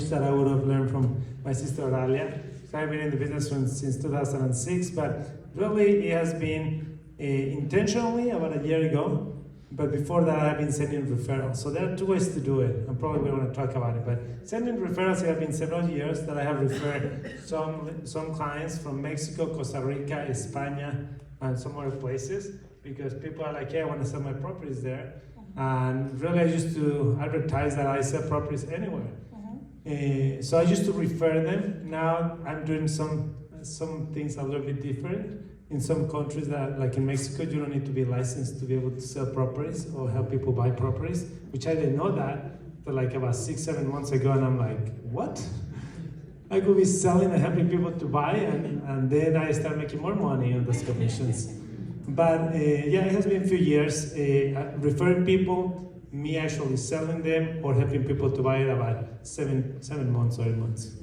that I would have learned from my sister Oralia. So I've been in the business since 2006, but really it has been intentionally about a year ago. But before that, I've been sending referrals. So there are two ways to do it. I'm probably going to talk about it. But sending referrals, it have been several years that I have referred some clients from Mexico, Costa Rica, España, and some other places, because people are like, hey, I want to sell my properties there. And really, I used to advertise that I sell properties anywhere. So I used to refer them. Now I'm doing some things a little bit different. In some countries, that, like in Mexico, you don't need to be licensed to be able to sell properties or help people buy properties, which I didn't know that till like about 6-7 months ago, and I'm like, what? I could be selling and helping people to buy, and then I start making more money on those commissions. But yeah, it has been a few years referring people, me actually selling them or helping people to buy it about 7 months or 8 months.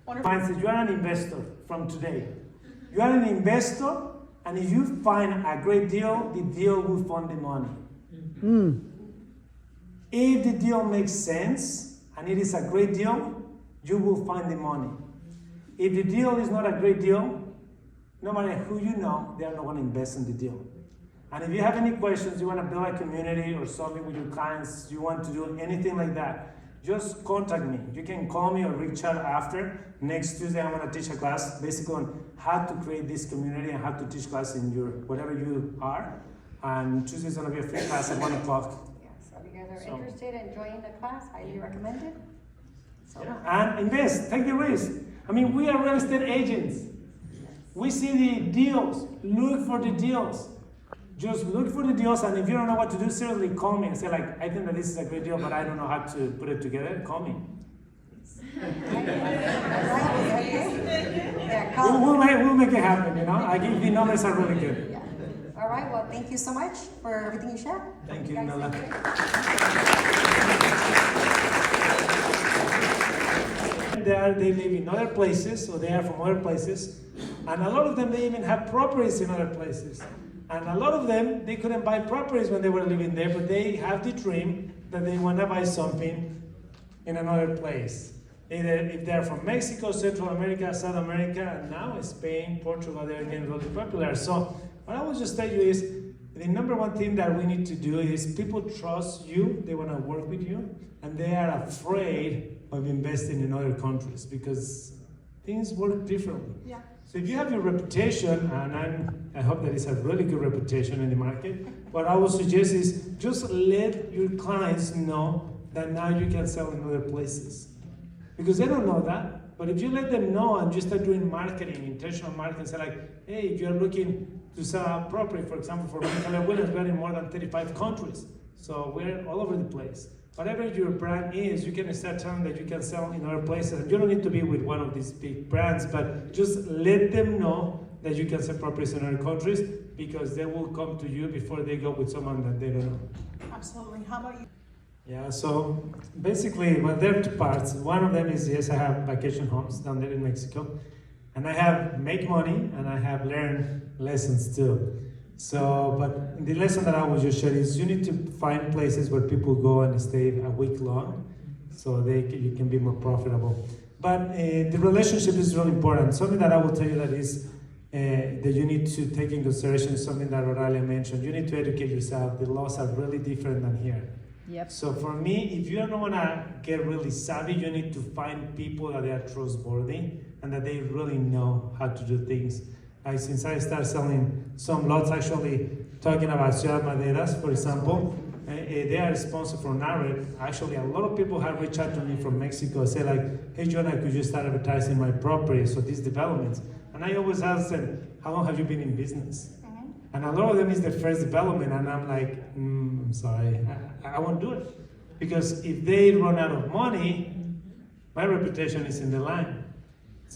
Wonderful. You are an investor from today. You are an investor, and if you find a great deal, the deal will fund the money. If the deal makes sense and it is a great deal, you will find the money. If the deal is not a great deal, no matter who you know, they are not going to invest in the deal. And if you have any questions, you want to build a community or something with your clients, you want to do anything like that, just contact me. You can call me or reach out after. Next Tuesday, I'm going to teach a class basically on how to create this community and how to teach class in your whatever you are. And Tuesday is going to be a free class at 1 o'clock. Yeah, so if you guys are interested in joining the class, highly recommend it. So. Yeah. And invest, take the risk. I mean, we are real estate agents. We see the deals, look for the deals. Just look for the deals, and if you don't know what to do, seriously call me and say like, I think that this is a great deal, but I don't know how to put it together. Call me. We'll make it happen, you know. I give the numbers are really good. Yeah. All right, well, thank you so much for everything you shared. Thank you, Nala. They live in other places, so they are from other places, and a lot of them, they even have properties in other places. And a lot of them, they couldn't buy properties when they were living there, but they have the dream that they want to buy something in another place. Either if they're from Mexico, Central America, South America, and now Spain, Portugal, they're getting really popular. So what I will just tell you is, the number one thing that we need to do is people trust you, they want to work with you, and they are afraid of investing in other countries because things work differently. Yeah. So if you have your reputation, and I hope that it's a really good reputation in the market, what I would suggest is just let your clients know that now you can sell in other places. Because they don't know that, but if you let them know and you start doing marketing, intentional marketing, say like, hey, if you're looking to sell a property, for example, for Keller Williams, we're in more than 35 countries. So we're all over the place. Whatever your brand is, you can start telling that you can sell in other places. And you don't need to be with one of these big brands, but just let them know that you can sell properties in other countries, because they will come to you before they go with someone that they don't know. Absolutely. How about you? Yeah, so basically, well, there are two parts. One of them is, yes, I have vacation homes down there in Mexico, and I have make money, and I have learned lessons too. So, but the lesson that I will just share is you need to find places where people go and stay a week long, so you can be more profitable. But the relationship is really important. Something that I will tell you that is that you need to take in consideration is something that Oralia mentioned. You need to educate yourself. The laws are really different than here. Yep. So for me, if you don't want to get really savvy, you need to find people that they are trustworthy and that they really know how to do things. Since I started selling some lots, actually talking about Ciudad Maderas, for example, they are sponsored from Nahrep. Actually, a lot of people have reached out to me from Mexico, say like, hey, Jona, could you start advertising my property, so these developments? And I always ask them, how long have you been in business? And a lot of them is the first development, and I'm like, I'm sorry, I won't do it. Because if they run out of money, my reputation is in the line.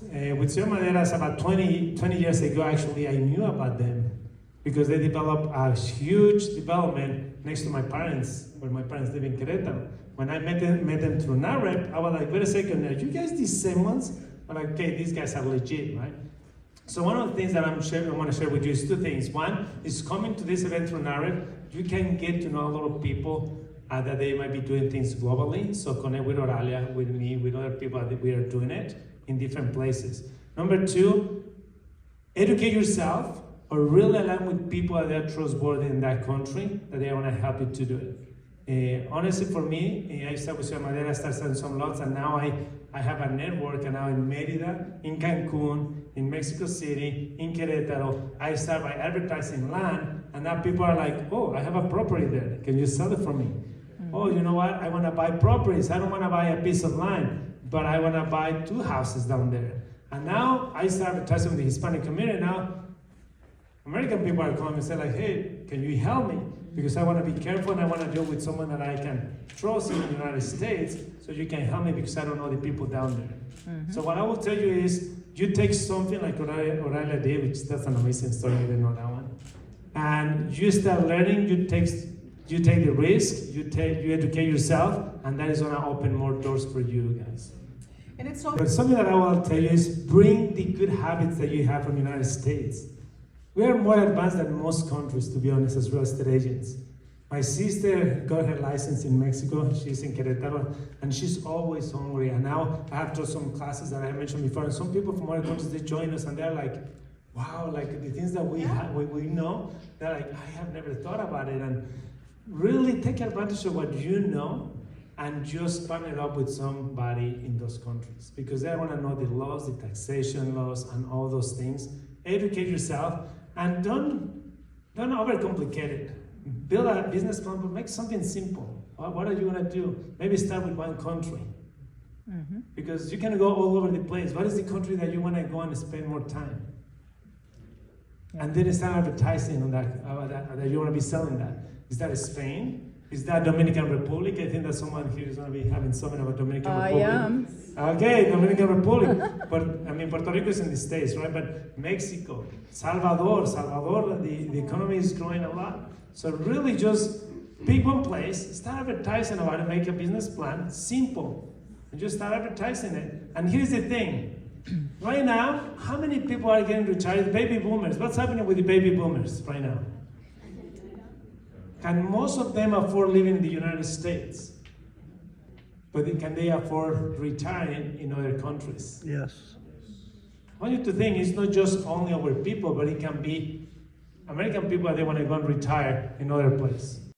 With Ciudad Maderas, about 20 years ago, actually, I knew about them because they developed a huge development next to my parents, where my parents live in Querétaro. When I met them through Nahrep, I was like, wait a second, are you guys the same ones? I'm like, okay, these guys are legit, right? So one of the things that I want to share with you is two things. One is coming to this event through Nahrep, you can get to know a lot of people that they might be doing things globally. So connect with Oralia, with me, with other people that we are doing it in different places. Number two, educate yourself or really align with people that are trustworthy in that country, that they want to help you to do it. Honestly, for me, I started with Ciudad Madera, started selling some lots, and now I have a network, and now in Mérida, in Cancun, in Mexico City, in Querétaro, I start by advertising land, and now people are like, oh, I have a property there, can you sell it for me? Mm-hmm. Oh, you know what, I want to buy properties, I don't want to buy a piece of land, but I want to buy 2 houses down there. And now I start advertising with the Hispanic community. Now American people are calling and say like, hey, can you help me? Because I want to be careful and I want to deal with someone that I can trust in the United States, so you can help me because I don't know the people down there. Mm-hmm. So what I will tell you is, you take something like Oralia did, which that's an amazing story, you didn't know that one. And you start learning, you take the risk, you educate yourself, and that is going to open more doors for you guys. And it's so. But something that I will tell you is, bring the good habits that you have from the United States. We are more advanced than most countries, to be honest, as real estate agents. My sister got her license in Mexico, she's in Querétaro, and she's always hungry. And now I have taught some classes that I mentioned before, and some people from other countries, they join us and they're like, wow, like the things that we know, they're like, I have never thought about it. And really take advantage of what you know and just partner it up with somebody in those countries, because they want to know the laws, the taxation laws, and all those things. Educate yourself, and don't overcomplicate it. Build a business plan, but make something simple. What are you going to do? Maybe start with one country. Mm-hmm. Because you can go all over the place. What is the country that you want to go and spend more time? And then start advertising on that you want to be selling that. Is that Spain? Is that Dominican Republic? I think that someone here is going to be having something about Dominican Republic. I am. Okay, Dominican Republic. But I mean, Puerto Rico is in the States, right? But Mexico, Salvador, the economy is growing a lot. So really just pick one place, start advertising about it, make a business plan, simple, and just start advertising it. And here's the thing. Right now, how many people are getting retired? Baby boomers. What's happening with the baby boomers right now? Can most of them afford living in the United States? But can they afford retiring in other countries? Yes. I want you to think it's not just only our people, but it can be American people that they want to go and retire in other places.